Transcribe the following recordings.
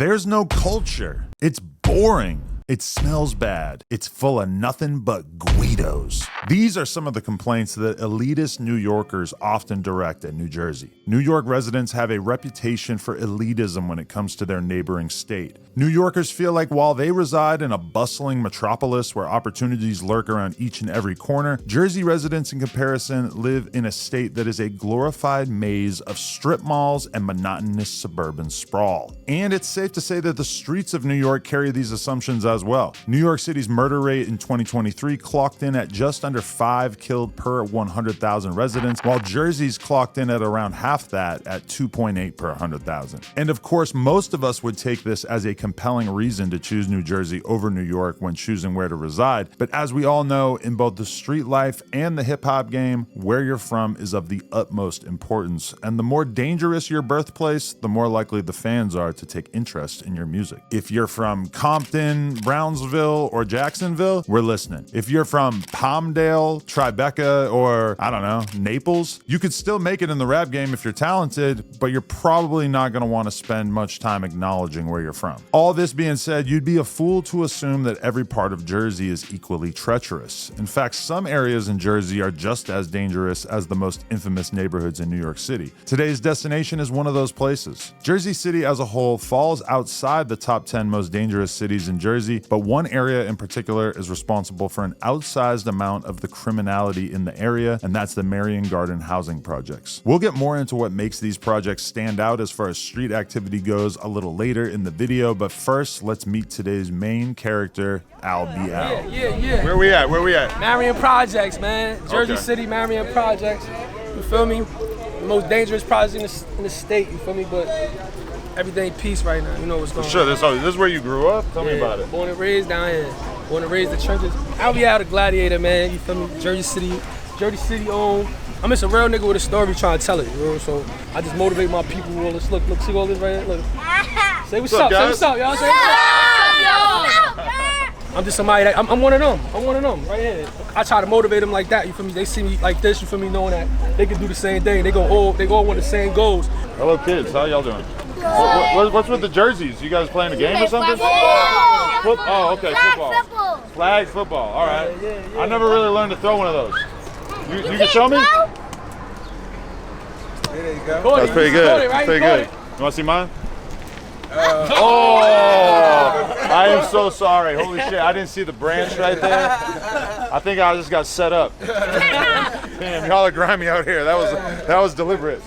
There's no culture. It's boring. It smells bad. It's full of nothing but Guidos. These are some of the complaints that elitist New Yorkers often direct at New Jersey. New York residents have a reputation for elitism when it comes to their neighboring state. New Yorkers feel like while they reside in a bustling metropolis where opportunities lurk around each and every corner, Jersey residents in comparison live in a state that is a glorified maze of strip malls and monotonous suburban sprawl. And it's safe to say that the streets of New York carry these assumptions as well. New York City's murder rate in 2023 clocked in at just under 5 killed per 100,000 residents, while Jersey's clocked in at around half that at 2.8 per 100,000. And of course, most of us would take this as a compelling reason to choose New Jersey over New York when choosing where to reside. But as we all know, in both the street life and the hip-hop game, where you're from is of the utmost importance. And the more dangerous your birthplace, the more likely the fans are to take interest in your music. If you're from Compton, Brownsville, or Jacksonville, we're listening. If you're from Palmdale, Tribeca, or I don't know, Naples, you could still make it in the rap game if you're talented, but you're probably not going to want to spend much time acknowledging where you're from. All this being said, you'd be a fool to assume that every part of Jersey is equally treacherous. In fact, some areas in Jersey are just as dangerous as the most infamous neighborhoods in New York City. Today's destination is one of those places. Jersey City as a whole falls outside the top 10 most dangerous cities in Jersey, but one area in particular is responsible for an outsized amount of the criminality in the area, and that's the Marion Garden housing projects. We'll get more into what makes these projects stand out as far as street activity goes a little later in the video, but first, let's meet today's main character, Albial. Yeah. Where we at? Marion Projects, man. Jersey City, Marion Projects. You feel me? The most dangerous projects in the state, you feel me? But everything peace right now. You know what's going on. Sure, this is where you grew up? Tell me about it. Born and raised down here. Born and raised the trenches. Albial the gladiator, man. You feel me? Jersey City owned. I'm just a real nigga with a story trying to tell it, you know? So I just motivate my people. Let's look, see all this right here. Look. Say what's up, guys? Say what's up, y'all. Say what's up. I'm just somebody that, I'm one of them, right here. I try to motivate them like that, you feel me? They see me like this, you feel me, knowing that they can do the same thing. They all want the same goals. Hello kids, how y'all doing? What's with the jerseys? You guys playing a game or something? Oh, okay, football. Flag football, all right. Yeah. I never really learned to throw one of those. You can show me? There you go. That's pretty good. Right? Pretty good. You want to see mine? I am so sorry. Holy shit, I didn't see the branch right there. I think I just got set up. Damn, y'all are grimy out here. That was deliberate.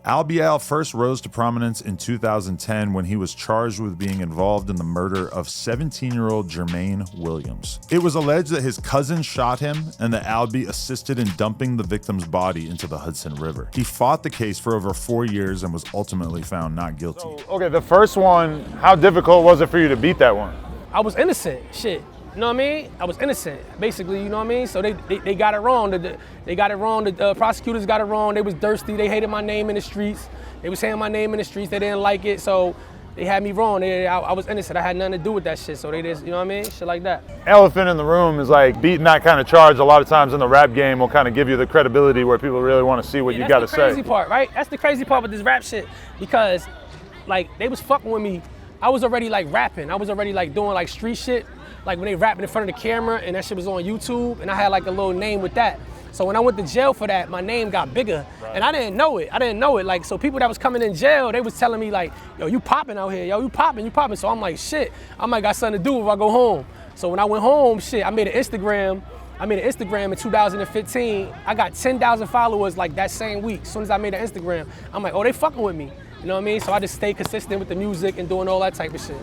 Albial first rose to prominence in 2010 when he was charged with being involved in the murder of 17-year-old Jermaine Williams. It was alleged that his cousin shot him and that Albee assisted in dumping the victim's body into the Hudson River. He fought the case for over 4 years and was ultimately found not guilty. Okay, the first one, how difficult was it for you to beat that one? I was innocent, shit. You know what I mean? I was innocent, basically, you know what I mean? So they got it wrong. They got it wrong. The prosecutors got it wrong. They was thirsty. They hated my name in the streets. They was saying my name in the streets. They didn't like it, so they had me wrong. I was innocent. I had nothing to do with that shit, so they just, you know what I mean? Shit like that. Elephant in the room is like beating that kind of charge a lot of times in the rap game will kind of give you the credibility where people really want to see what you got to say. That's the crazy part, right? That's the crazy part with this rap shit, because like they was fucking with me. I was already like rapping. I was already like doing like street shit. Like when they rapping in front of the camera and that shit was on YouTube and I had like a little name with that. So when I went to jail for that, my name got bigger and I didn't know it. Like, so people that was coming in jail, they was telling me like, yo, you popping out here, yo, you popping. So I'm like, shit, I might got something to do if I go home. So when I went home, shit, I made an Instagram in 2015. I got 10,000 followers like that same week. As soon as I made an Instagram, I'm like, oh, they fucking with me. You know what I mean? So I just stayed consistent with the music and doing all that type of shit.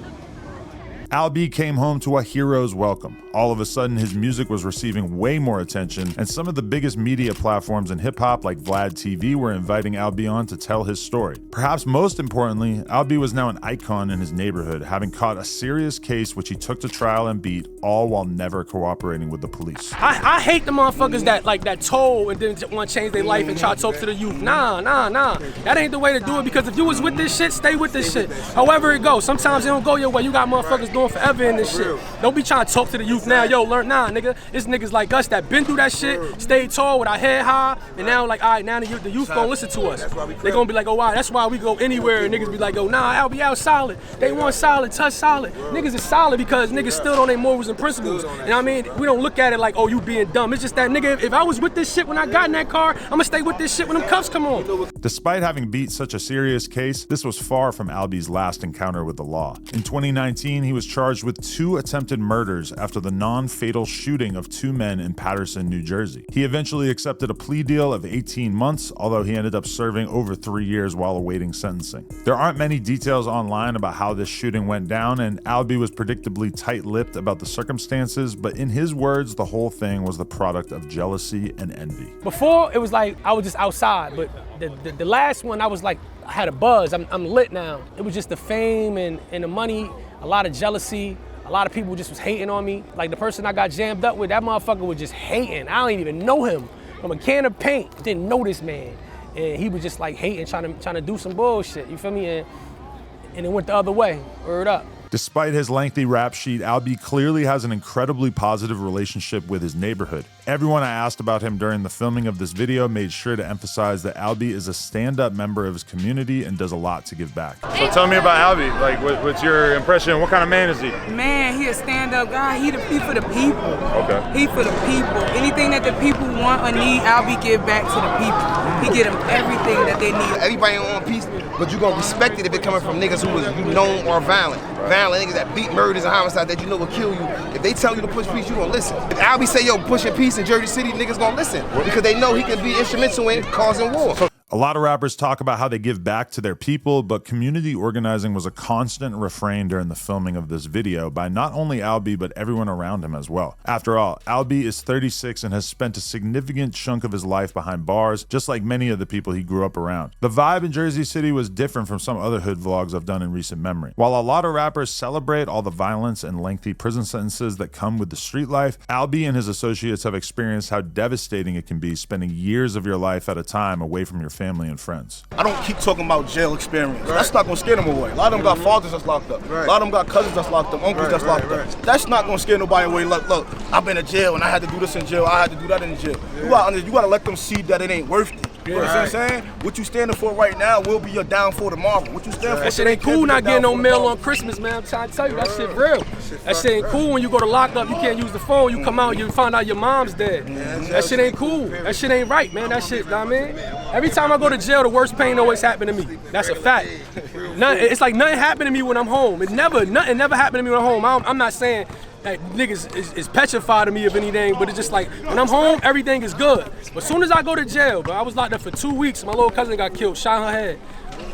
Albee came home to a hero's welcome. All of a sudden, his music was receiving way more attention, and some of the biggest media platforms in hip-hop, like Vlad TV, were inviting Albee on to tell his story. Perhaps most importantly, Albee was now an icon in his neighborhood, having caught a serious case which he took to trial and beat, all while never cooperating with the police. I hate the motherfuckers that told and didn't want to change their life and try to talk to the youth. Nah. That ain't the way to do it, because if you was with this shit, stay with this shit. However it goes. Sometimes it don't go your way. You got motherfuckers going forever in this shit. Don't be trying to talk to the youth now, yo, learn, nah, nigga. It's niggas like us that been through that shit, stayed tall with our head high, and now like, all right, now the youth gonna listen to us. They gonna be like, oh, wow, that's why we go anywhere, and niggas be like, oh, nah, Albial solid. They want solid, touch solid. Niggas is solid because niggas still on their morals and principles. And I mean, we don't look at it like, oh, you being dumb. It's just that, nigga, if I was with this shit when I got in that car, I'ma stay with this shit when them cuffs come on. Despite having beat such a serious case, this was far from Albee's last encounter with the law. In 2019, he was charged with 2 attempted murders after the non-fatal shooting of 2 men in Paterson, New Jersey. He eventually accepted a plea deal of 18 months, although he ended up serving over 3 years while awaiting sentencing. There aren't many details online about how this shooting went down, and Albee was predictably tight-lipped about the circumstances, but in his words, the whole thing was the product of jealousy and envy. Before, it was like I was just outside, but the last one, I was like, I had a buzz. I'm lit now. It was just the fame and the money, a lot of jealousy. A lot of people just was hating on me. Like the person I got jammed up with, that motherfucker was just hating. I don't even know him. From a can of paint, didn't know this man. And he was just like hating, trying to do some bullshit, you feel me? And it went the other way, word up. Despite his lengthy rap sheet, Albee clearly has an incredibly positive relationship with his neighborhood. Everyone I asked about him during the filming of this video made sure to emphasize that Albee is a stand-up member of his community and does a lot to give back. So tell me about Albee. Like, what's your impression? What kind of man is he? Man, he a stand-up guy. He for the people. Okay. He for the people. Anything that the people want or need, Albee give back to the people. He get them everything that they need. Everybody on peace, but you gonna respect it if it coming from niggas who is known or violent. Violent niggas that beat murders and homicides that you know will kill you. If they tell you to push peace, you gonna listen. If Albee say, yo, pushing peace in Jersey City, niggas gonna listen because they know he can be instrumental in causing war. A lot of rappers talk about how they give back to their people, but community organizing was a constant refrain during the filming of this video by not only Albee, but everyone around him as well. After all, Albee is 36 and has spent a significant chunk of his life behind bars, just like many of the people he grew up around. The vibe in Jersey City was different from some other hood vlogs I've done in recent memory. While a lot of rappers celebrate all the violence and lengthy prison sentences that come with the street life, Albee and his associates have experienced how devastating it can be spending years of your life at a time away from your family and friends. I don't keep talking about jail experience. Right. That's not gonna scare them away. A lot of them got fathers that's locked up. Right. A lot of them got cousins that's locked up, uncles that's locked up. That's not gonna scare nobody away. Look, I've been in jail and I had to do this in jail. I had to do that in jail. Yeah. You gotta let them see that it ain't worth it. You know what I'm saying? What you standing for right now will be your downfall tomorrow. What you stand for? That shit ain't cool not getting no mail on Christmas, man. I'm trying to tell you, that shit real. That shit ain't cool when you go to lock up, you can't use the phone, you come out, you find out your mom's dead. That shit ain't cool. That shit ain't right, man. That shit, I mean, every time I go to jail, the worst pain always happen to me. That's a fact. It's like nothing happened to me when I'm home. Nothing never happened to me when I'm home. I'm not saying that niggas is petrified of me of anything, but it's just like, when I'm home, everything is good. But as soon as I go to jail, bro, I was locked up for 2 weeks, my little cousin got killed, shot her head.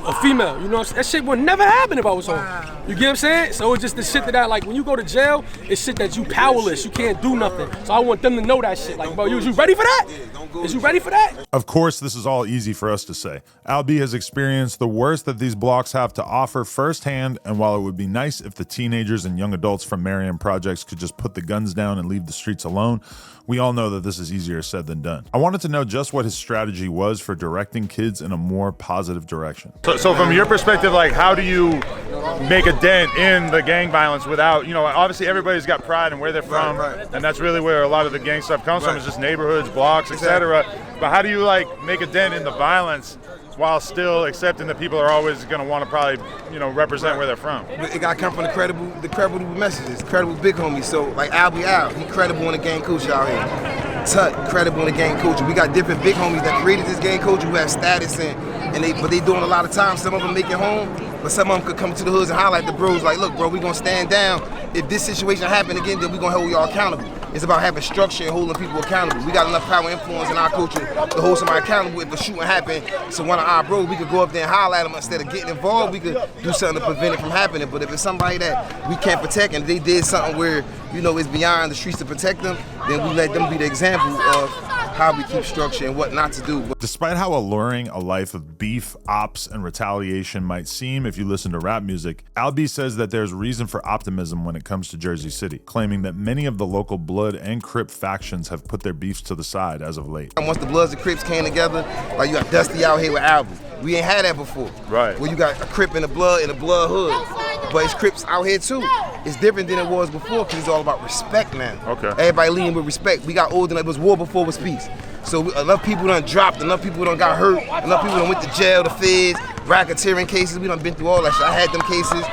A female, you know what I'm saying? That shit would never happen if I was home. You get what I'm saying? So it's just the shit that like, when you go to jail, it's shit that you powerless, you can't do nothing. So I want them to know that shit. Like, bro, you ready for that? Is you ready for that? Of course, this is all easy for us to say. Albee has experienced the worst that these blocks have to offer firsthand, and while it would be nice if the teenagers and young adults from Marion projects could just put the guns down and leave the streets alone, we all know that this is easier said than done. I wanted to know just what his strategy was for directing kids in a more positive direction. So from your perspective, like, how do you make a dent in the gang violence without, obviously everybody's got pride in where they're from, and that's really where a lot of the gang stuff comes from, is just neighborhoods, blocks, etc. But how do you make a dent in the violence while still accepting that people are always going to want to probably, represent where they're from? It got to come from the credible messages, credible big homies. So like Albial, he credible in the gang culture out here. Tut, credible in the gang culture. We got different big homies that created this gang culture who have status but they doing a lot of time. Some of them make it home, but some of them could come to the hoods and highlight the bros like, look, bro, we gonna stand down. If this situation happen again, then we gonna hold y'all accountable. It's about having structure and holding people accountable. We got enough power and influence in our culture to hold somebody accountable if a shooting happen. So one of our bros, we could go up there and highlight them instead of getting involved. We could do something to prevent it from happening. But if it's somebody that we can't protect and they did something where, it's beyond the streets to protect them, then we let them be the example of how we keep structure and what not to do. Despite how alluring a life of beef, ops, and retaliation might seem if you listen to rap music, Albee says that there's reason for optimism when it comes to Jersey City, claiming that many of the local Blood and Crip factions have put their beefs to the side as of late. Once the Bloods and Crips came together, like you got Dusty out here with Albee. We ain't had that before. Right. Where you got a Crip and a Blood hood, but it's Crips out here too. it's different than it was before because it's all about respect now. Okay. Everybody leading with respect. We got old enough. It was war before it was peace. So enough people done dropped, enough people done got hurt, enough people done went to jail, the feds, racketeering cases. We done been through all that shit. I had them cases.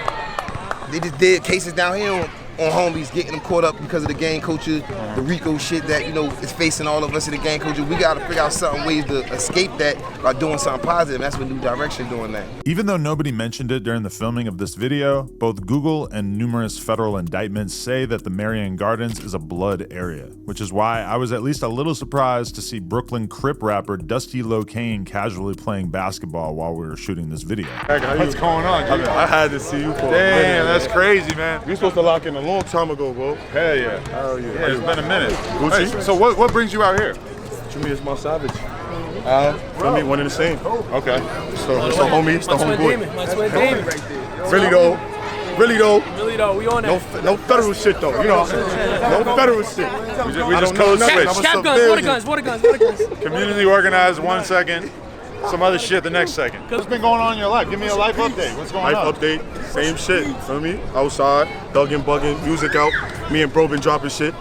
They just did cases down here on homies, getting them caught up because of the gang culture, the RICO shit that, you know, is facing all of us in the gang culture. We gotta figure out certain ways to escape that by doing something positive. That's what New Direction doing that. Even though nobody mentioned it during the filming of this video, both Google and numerous federal indictments say that the Marion Gardens is a blood area, which is why I was at least a little surprised to see Brooklyn Crip rapper Dusty Lo Kane casually playing basketball while we were shooting this video. What's going on, dude? I had to see you for a minute. Damn, that's crazy, man. You supposed to lock in a long time ago, bro. Hell yeah. Hell yeah. Yeah, it's been a minute. Gucci? Hey, so what brings you out here? To me, it's my savage. For me, one and the same. Okay. So it's the homie, it's the My twin homeboy. demon. My twin demon. Really though, Really though, we on that. no federal shit though. You know, no federal shit. We just code switch. Cap guns, water guns. Community organized 1 second, some other shit the next second. What's been going on in your life? Give me a life update. What's going on? Life update, same shit. Feel me? Outside, thugging, bugging, music out. Me and bro been dropping shit.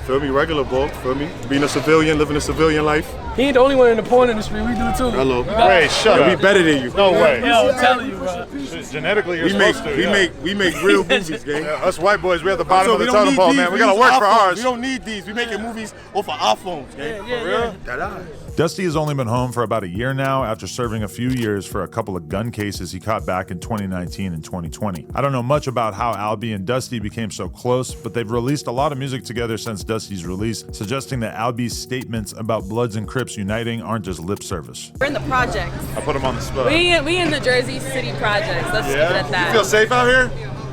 Feel me? Regular bro. Feel me? Being a civilian, living a civilian life. He ain't the only one in the porn industry. We do too. Hello. Wait, shut We up. better than you. No way. Yo, I'm telling you, bro. Genetically, you're We make supposed to. we make real movies, gang. Yeah, us white boys, we're at the bottom So of the we don't totem need pole, these, man. We gotta use work for iPhones. ours. We don't need these. We making movies off of iPhones, gang. Yeah, real? Dusty has only been home for about a year now after serving a few years for a couple of gun cases he caught back in 2019 and 2020. I don't know much about how Albee and Dusty became so close, but they've released a lot of music together since Dusty's release, suggesting that Albee's statements about Bloods and Crips uniting aren't just lip service. We're in the projects. I put him on the spot. We in the Jersey City projects. Let's keep it at You that. feel safe out here?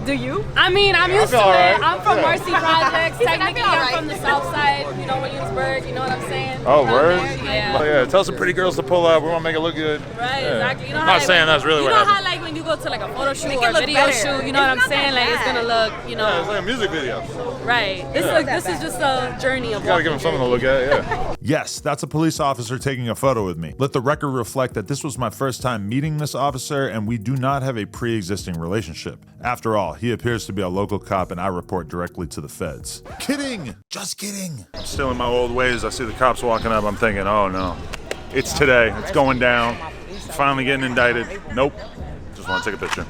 Do you? I mean, I'm used to feel all right. it. I'm from Yeah. Marcy Projects. Technically, all I'm right. from the South Side. You know, Williamsburg. You know what I'm saying? Oh, Around word? there, Yeah. Oh, yeah. Tell some pretty girls to pull up. We want to make it look good. Right, Yeah. exactly. You know I'm how not saying that's really what You know happened. how like when you go to like a photo shoot Make or it a look video better. shoot, you know what I'm It's not saying? that Like it's bad. gonna look, you Yeah, it's know, like a music video. right. This is just a journey of Gotta give them something to look at, yeah. Yes, that's a police officer taking a photo with me. Let the record reflect that this was my first time meeting this officer, and we do not have a pre-existing relationship. After all, he appears to be a local cop and I report directly to the feds. Kidding! Just kidding! I'm still in my old ways. I see the cops walking up. I'm thinking, oh no. It's today. It's going down. I'm finally getting indicted. Nope. Just want to take a picture.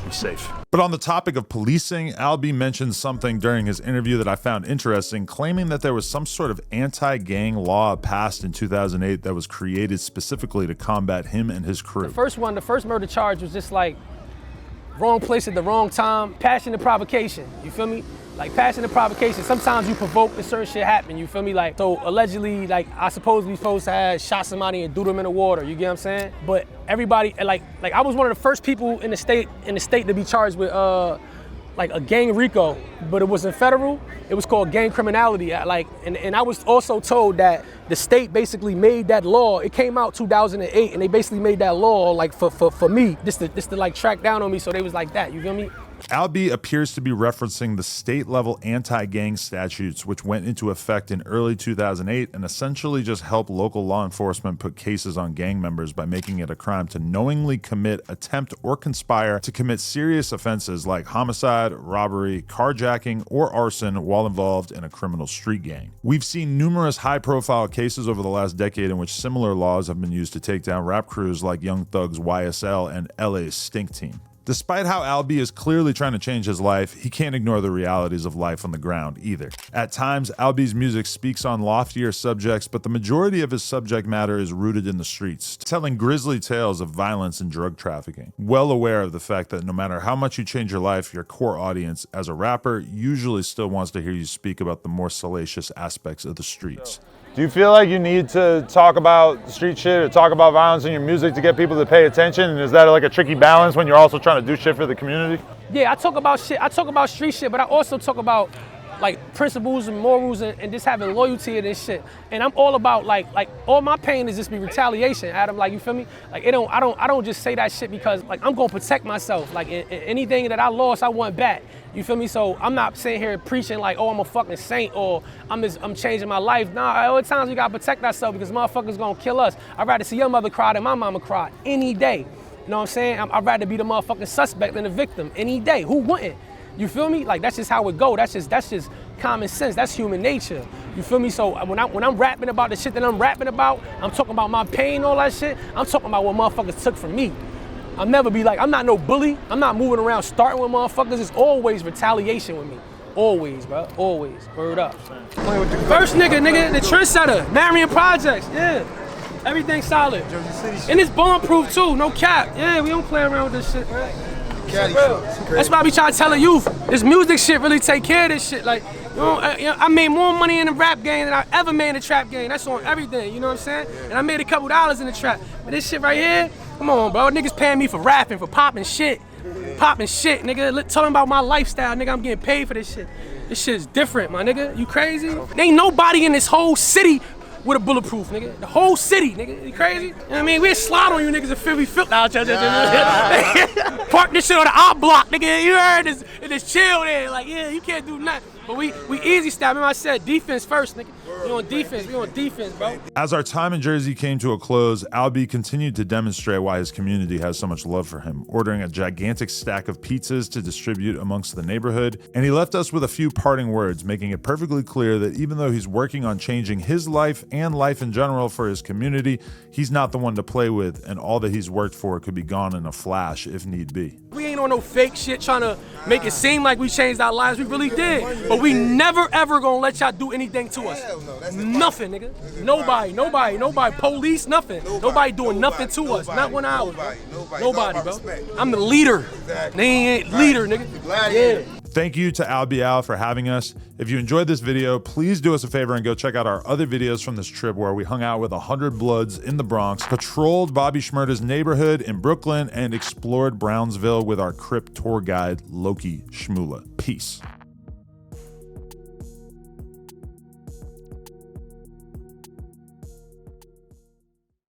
I'm safe. But on the topic of policing, Albee mentioned something during his interview that I found interesting, claiming that there was some sort of anti-gang law passed in 2008 that was created specifically to combat him and his crew. The first murder charge was just like wrong place at the wrong time, passion and provocation. You feel me? Like passion and provocation. Sometimes you provoke and certain shit happen. You feel me? Like so allegedly, like I supposedly supposed to have shot somebody and threw them in the water. You get what I'm saying? But everybody, like I was one of the first people in the state to be charged with like a gang RICO, but it wasn't federal. It was called gang criminality. And I was also told that the state basically made that law. It came out 2008, and they basically made that law like for me, just to like track down on me. So they was like that. You feel me? Albee appears to be referencing the state-level anti-gang statutes which went into effect in early 2008 and essentially just helped local law enforcement put cases on gang members by making it a crime to knowingly commit, attempt, or conspire to commit serious offenses like homicide, robbery, carjacking, or arson while involved in a criminal street gang. We've seen numerous high-profile cases over the last decade in which similar laws have been used to take down rap crews like Young Thug's YSL and LA's Stink Team. Despite how Albee is clearly trying to change his life, he can't ignore the realities of life on the ground either. At times, Albee's music speaks on loftier subjects, but the majority of his subject matter is rooted in the streets, telling grisly tales of violence and drug trafficking. Well aware of the fact that no matter how much you change your life, your core audience, as a rapper, usually still wants to hear you speak about the more salacious aspects of the streets. Do you feel like you need to talk about street shit or talk about violence in your music to get people to pay attention? And is that like a tricky balance when you're also trying to do shit for the community? Yeah, I talk about shit. I talk about street shit, but I also talk about like principles and morals and just having loyalty and this shit. And I'm all about like all my pain is just be retaliation, Adam. Like you feel me? Like I don't just say that shit because like I'm gonna protect myself. Like anything that I lost, I want back. You feel me? So I'm not sitting here preaching like, oh, I'm a fucking saint or I'm changing my life. Nah, all the times we gotta protect ourselves because motherfuckers gonna kill us. I'd rather see your mother cry than my mama cry any day. know what I'm saying? I'd rather be the motherfucking suspect than the victim any day. Who wouldn't? You feel me? Like, that's just how it go. That's just common sense. That's human nature. You feel me? So when I'm rapping about the shit that I'm rapping about, I'm talking about my pain, all that shit. I'm talking about what motherfuckers took from me. I'll never be like, I'm not no bully. I'm not moving around starting with motherfuckers. It's always retaliation with me. Always, bro. Always. Word up. First nigga, the trendsetter. Marion Projects. Yeah. Everything solid. And it's bomb-proof too. No cap. Yeah, we don't play around with this shit, man. That's why I be trying to tell the youth, this music shit really take care of this shit. Like, I made more money in the rap game than I ever made in the trap game. That's on everything, you know what I'm saying? And I made a couple dollars in the trap. But this shit right here, come on, bro. Niggas paying me for rapping, for popping shit. Popping shit, nigga. Telling about my lifestyle, nigga. I'm getting paid for this shit. This shit is different, my nigga. You crazy? There ain't nobody in this whole city with a bulletproof, nigga. The whole city, nigga. You crazy? You know what I mean? We'll slide on you niggas if we feel out. Park this shit on the op block, nigga. You heard this? And just chill there. Like, yeah, you can't do nothing. But we easy style. Remember I said defense first, nigga. We on defense, bro. As our time in Jersey came to a close, Albee continued to demonstrate why his community has so much love for him, ordering a gigantic stack of pizzas to distribute amongst the neighborhood. And he left us with a few parting words, making it perfectly clear that even though he's working on changing his life and life in general for his community, he's not the one to play with, and all that he's worked for could be gone in a flash if need be. We ain't on no fake shit trying to make it seem like we changed our lives. We really did. But we never ever gonna let y'all do anything to us. Nothing, nigga. Nobody. Police, nothing. Nobody doing nothing to us. Not 1 hour. Nobody, bro. I'm the leader. They ain't leader, nigga. Yeah. Thank you to Albial for having us. If you enjoyed this video, please do us a favor and go check out our other videos from this trip where we hung out with 100 Bloods in the Bronx, patrolled Bobby Shmurda's neighborhood in Brooklyn, and explored Brownsville with our Crip tour guide, Loki Shmula. Peace.